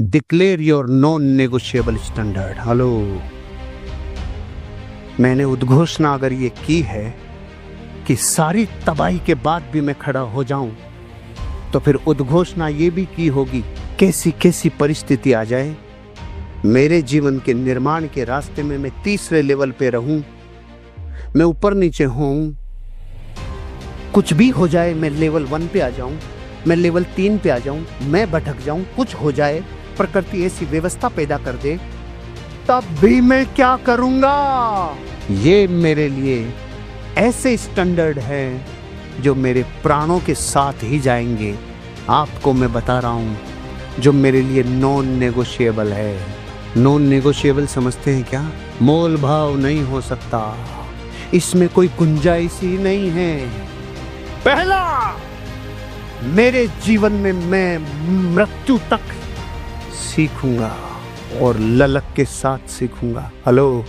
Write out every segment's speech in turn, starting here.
Declare your non negotiable standard. Hello, मैंने उद्घोषणा अगर ये की है कि सारी तबाही के बाद भी मैं खड़ा हो जाऊं, तो फिर उद्घोषणा ये भी की होगी कैसी कैसी परिस्थिति आ जाए, मेरे जीवन के निर्माण के रास्ते में मैं तीसरे लेवल पे रहूं, मैं ऊपर नीचे हूं, कुछ भी हो जाए, मैं लेवल 1 पे आ जाऊं, मैं लेवल 3 पे आ जाऊं, मैं भटक जाऊं, कुछ हो जाए, प्रकृति ऐसी व्यवस्था पैदा कर दे, तब भी मैं क्या करूंगा। ये मेरे लिए ऐसे स्टैंडर्ड हैं जो मेरे प्राणों के साथ ही जाएंगे। आपको मैं बता रहा हूं, जो मेरे लिए नॉन नेगोशिएबल है। नॉन नेगोशिएबल समझते हैं क्या? मोल भाव नहीं हो सकता, इसमें कोई गुंजाइश ही नहीं है। पहला, मेरे जीवन में मैं मृत्यु तक सीखूंगा और ललक के साथ सीखूंगा। हेलो,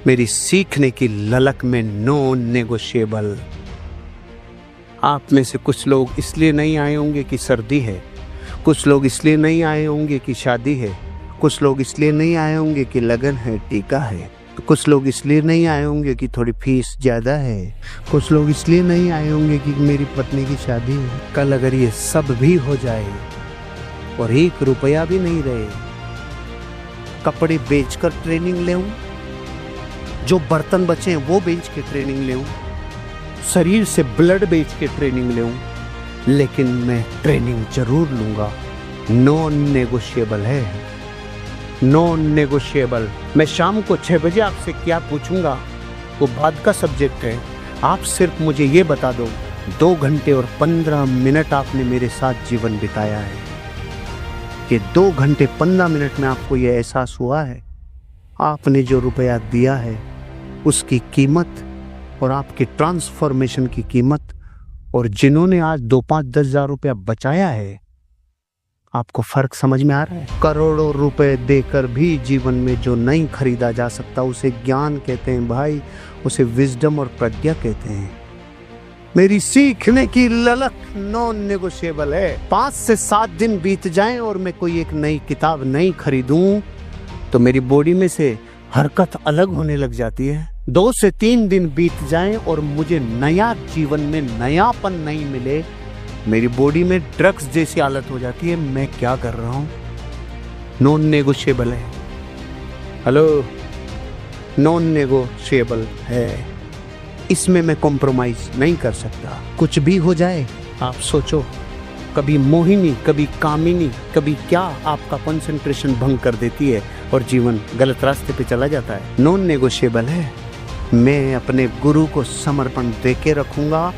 मेरी सीखने की ललक में नॉन नेगोशिएबल। आप में से कुछ लोग इसलिए नहीं आए होंगे कि सर्दी है, कुछ लोग इसलिए नहीं आए होंगे कि शादी है, कुछ लोग इसलिए नहीं आए होंगे कि लगन है, टीका है, कुछ लोग इसलिए नहीं आए होंगे कि थोड़ी फीस ज्यादा है, कुछ लोग इसलिए नहीं आए होंगे कि मेरी पत्नी की शादी है। कल अगर ये सब भी हो जाए और 1 रुपया भी नहीं रहे, कपड़े बेचकर ट्रेनिंग ले, जो बर्तन बचे हैं वो बेच के ट्रेनिंग ले, शरीर से ब्लड बेच के ट्रेनिंग ले, लेकिन मैं ट्रेनिंग जरूर लूंगा। नॉन नेगोशिएबल है, नॉन नेगोशिएबल। मैं शाम को 6 बजे आपसे क्या पूछूंगा वो बाद का सब्जेक्ट है। आप सिर्फ मुझे ये बता दो, 2 घंटे और 15 मिनट आपने मेरे साथ जीवन बिताया है, कि 2 घंटे 15 मिनट में आपको ये एहसास हुआ है आपने जो रुपया दिया है उसकी कीमत और आपके ट्रांसफॉर्मेशन की कीमत, और जिन्होंने आज 2, 5, 10 हजार रुपया बचाया है, आपको फर्क समझ में आ रहा है? करोड़ों रुपए देकर भी जीवन में जो नहीं खरीदा जा सकता उसे ज्ञान कहते हैं भाई, उसे विजडम और प्रज्ञा कहते हैं। मेरी सीखने की ललक नॉन नेगोशिएबल है। 5 से 7 दिन बीत जाएं और मैं कोई एक नई किताब नहीं खरीदूं तो मेरी बॉडी में से हरकत अलग होने लग जाती है। 2 से 3 दिन बीत जाएं और मुझे नया जीवन में नयापन नहीं मिले, मेरी बॉडी में ड्रग्स जैसी हालत हो जाती है। मैं क्या कर रहा हूं? नॉन नेगोशिएबल है। हेलो, नॉन नेगोशिएबल है, इसमें मैं कॉम्प्रोमाइज नहीं कर सकता। कुछ भी हो जाए, आप सोचो, कभी मोहिनी, कभी कामिनी, कभी क्या आपका कंसंट्रेशन भंग कर देती है और जीवन गलत रास्ते पे चला जाता है। नॉन नेगोशिएबल है, मैं अपने गुरु को समर्पण देके रखूंगा,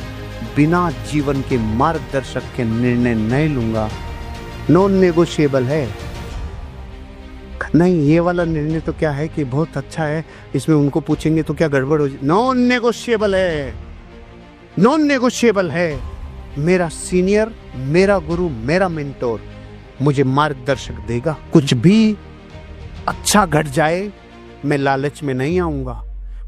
बिना जीवन के मार्गदर्शक के निर्णय नहीं लूंगा। नॉन नेगोशिएबल है। नहीं, ये वाला निर्णय तो क्या है कि बहुत अच्छा है, इसमें उनको पूछेंगे तो क्या गड़बड़ हो जाए। नॉन नेगोशिएबल है, नॉन नेगोशिएबल है। मेरा सीनियर, मेरा गुरु, मेरा मेंटोर मुझे मार्गदर्शक देगा। कुछ भी अच्छा घट जाए मैं लालच में नहीं आऊंगा,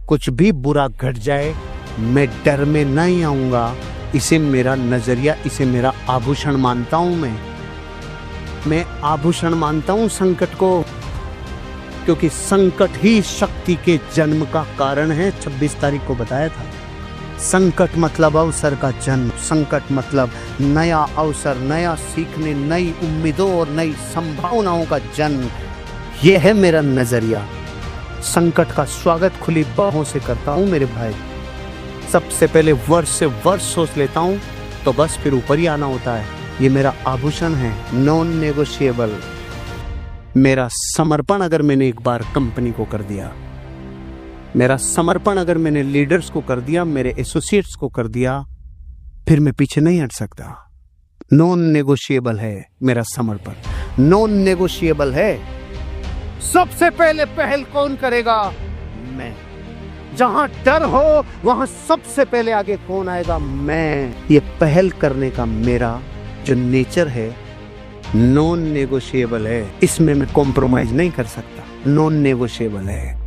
कुछ भी बुरा घट जाए मैं डर में नहीं आऊंगा। इसे मेरा नजरिया, इसे मेरा आभूषण मानता हूं। मैं आभूषण मानता हूं संकट को, क्योंकि संकट ही शक्ति के जन्म का कारण है। 26 तारीख को बताया था, संकट मतलब अवसर का जन्म, संकट मतलब नया अवसर, नया सीखने, नई उम्मीदों और नई संभावनाओं का जन्म। यह है मेरा नजरिया। संकट का स्वागत खुली बाहों से करता हूं मेरे भाई। सबसे पहले वर्ष से वर्ष सोच लेता हूं, तो बस फिर ऊपर ही आना होता है। ये मेरा आभूषण है, नॉन नेगोशिएबल। मेरा समर्पण अगर मैंने एक बार कंपनी को कर दिया, मेरा समर्पण अगर मैंने लीडर्स को कर दिया, मेरे एसोसिएट्स को कर दिया, फिर मैं पीछे नहीं हट सकता। नॉन नेगोशिएबल है मेरा समर्पण, नॉन नेगोशिएबल है। सबसे पहले पहल कौन करेगा? मैं। जहां डर हो वहां सबसे पहले आगे कौन आएगा? मैं। ये पहल करने का मेरा जो नेचर है नॉन नेगोशिएबल है, इसमें मैं कॉम्प्रोमाइज नहीं कर सकता। नॉन नेगोशिएबल है।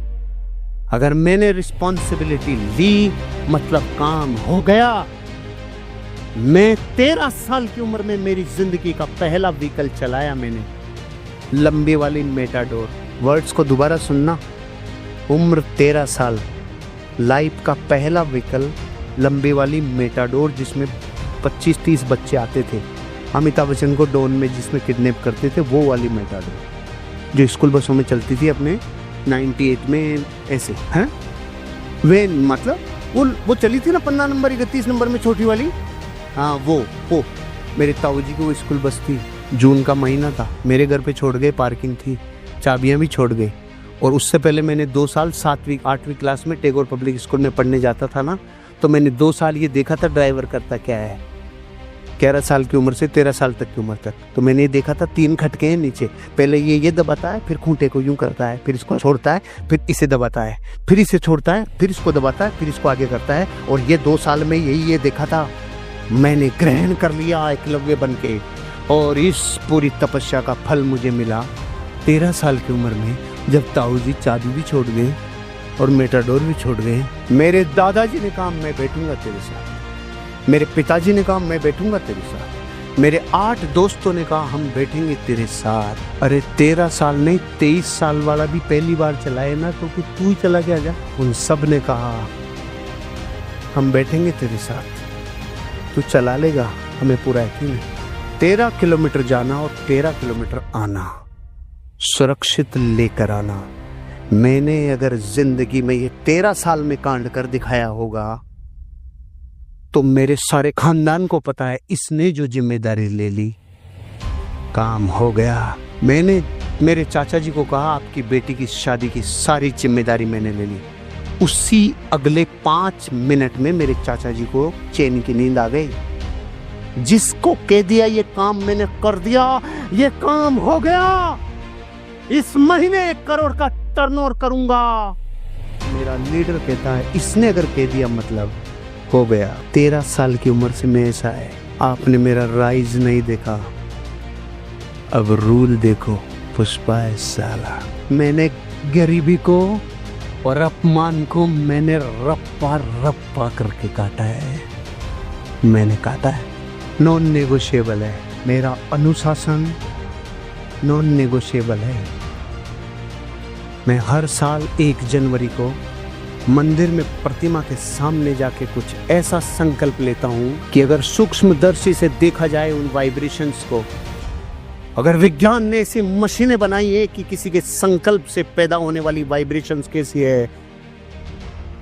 अगर मैंने रिस्पॉन्सिबिलिटी ली मतलब काम हो गया। मैं 13 साल की उम्र में मेरी जिंदगी का पहला व्हीकल चलाया मैंने, लंबी वाली मेटाडोर। वर्ड्स को दोबारा सुनना। उम्र 13 साल, लाइफ का पहला व्हीकल लंबी वाली मेटाडोर जिसमें 25-30 बच्चे आते थे। अमिताभ बच्चन को डॉन में जिसमें किडनैप करते थे, वो वाली मेटाडोर जो स्कूल बसों में चलती थी अपने 98 में ऐसे हैं। वे मतलब वो चली थी ना 15 नंबर 31 नंबर में छोटी वाली। हाँ वो मेरे ताऊ जी की वो स्कूल बस थी। जून का महीना था, मेरे घर पे छोड़ गए, पार्किंग थी, चाबियां भी छोड़ गए। और उससे पहले मैंने 2 साल 7वीं 8वीं क्लास में टैगोर पब्लिक स्कूल में पढ़ने जाता था ना, तो मैंने 2 साल ये देखा था ड्राइवर करता क्या है। 11 साल की उम्र से 13 साल तक की उम्र तक तो मैंने ये देखा था 3 खटके हैं नीचे। पहले ये दबाता है, फिर खूंटे को यूं करता है, फिर इसको छोड़ता है, फिर इसे दबाता है, फिर इसे छोड़ता है, फिर इसको दबाता है, फिर इसको आगे करता है। और ये 2 साल में ये देखा था। मैंने ग्रहण कर लिया एकलव्य बन के, और इस पूरी तपस्या का फल मुझे मिला 13 साल की उम्र में, जब ताऊ जी चाबी भी छोड़ गए और मेटाडोर भी छोड़ गए। मेरे दादाजी ने कहा मैं बैठूंगा तेरे साथ, मेरे पिताजी ने कहा मैं बैठूंगा तेरे साथ, मेरे 8 दोस्तों ने कहा हम बैठेंगे तेरे साथ। अरे 13 साल नहीं 23 साल वाला भी पहली बार चलाए ना, तो कि तू ही चला के आजा। उन सब ने कहा हम बैठेंगे तेरे साथ, तू चला लेगा, हमें पूरा यकीन है। 13 किलोमीटर जाना और 13 किलोमीटर आना, सुरक्षित लेकर आना। मैंने अगर जिंदगी में ये 13 साल में कांड कर दिखाया होगा, तो मेरे सारे खानदान को पता है इसने जो जिम्मेदारी ले ली, काम हो गया। मैंने मेरे चाचा जी को कहा आपकी बेटी की शादी की सारी जिम्मेदारी मैंने ले ली। उसी अगले 5 मिनट में मेरे चाचा जी को चैन की नींद आ गई। जिसको कह दिया ये काम मैंने कर दिया, ये काम हो गया, इस महीने 1 करोड़ का टर्नओवर करूंगा। मेरा लीडर कहता है इसने अगर कह दिया मतलब हो गया। 13 साल की उम्र से मैं ऐसा है। आपने मेरा राइज नहीं देखा, अब रूल देखो। पुष्पा है साला। मैंने गरीबी को और अपमान को मैंने रप्पा करके काटा है। मैंने काटा है। नॉन नेगोशिएबल है मेरा अनुशासन, नॉन नेगोशिएबल है। मैं हर साल 1 जनवरी को मंदिर में प्रतिमा के सामने जाके कुछ ऐसा संकल्प लेता हूँ कि अगर सूक्ष्मदर्शी से देखा जाए उन वाइब्रेशंस को, अगर विज्ञान ने ऐसी मशीनें बनाई है कि किसी के संकल्प से पैदा होने वाली वाइब्रेशंस कैसी है,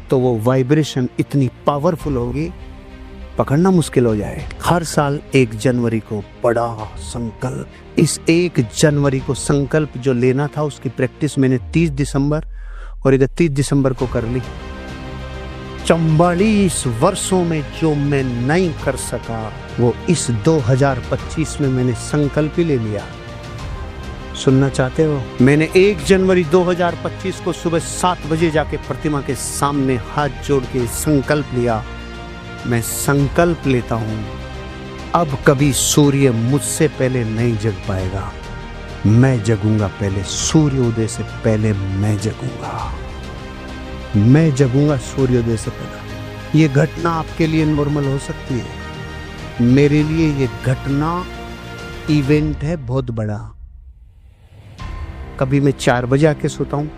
तो वो वाइब्रेशन इतनी पावरफुल होगी पकड़ना मुश्किल हो जाए। हर साल 1 जनवरी को बड़ा संकल्प। इस 1 जनवरी को संकल्प जो लेना था उसकी प्रैक्टिस मैंने 30 दिसंबर और 31 दिसंबर को कर ली। 44 वर्षों में जो मैं नहीं कर सका वो इस 2025 में मैंने संकल्प ही ले लिया। सुनना चाहते हो? मैंने 1 जनवरी 2025 को सुबह 7 बजे जाके प्रतिमा के सामने हाथ जोड़ के संकल्प लिया। मैं संकल्प लेता हूं अब कभी सूर्य मुझसे पहले नहीं जग पाएगा। मैं जगूंगा पहले, सूर्योदय से पहले मैं जगूंगा। मैं जगूंगा सूर्योदय से पहले। ये घटना आपके लिए नॉर्मल हो सकती है, मेरे लिए ये घटना इवेंट है बहुत बड़ा। कभी मैं 4 बजे आके सोता हूँ,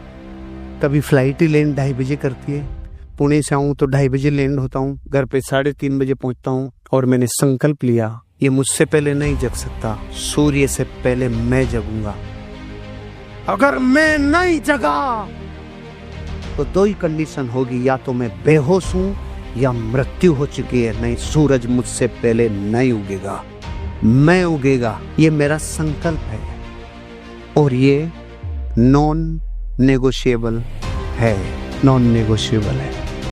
कभी फ्लाइट ही लैंड 2:30 बजे करती है। पुणे से आऊँ तो 2:30 बजे लैंड होता हूँ, घर पे 3:30 बजे पहुँचता हूँ। और मैंने संकल्प लिया ये मुझसे पहले नहीं जग सकता, सूर्य से पहले मैं जगूंगा। अगर मैं नहीं जगा तो 2 ही कंडीशन होगी, या तो मैं बेहोश हूं या मृत्यु हो चुकी है। नहीं, सूरज मुझसे पहले नहीं उगेगा, मैं उगेगा। ये मेरा संकल्प है और ये नॉन नेगोशिएबल है, नॉन नेगोशिएबल है।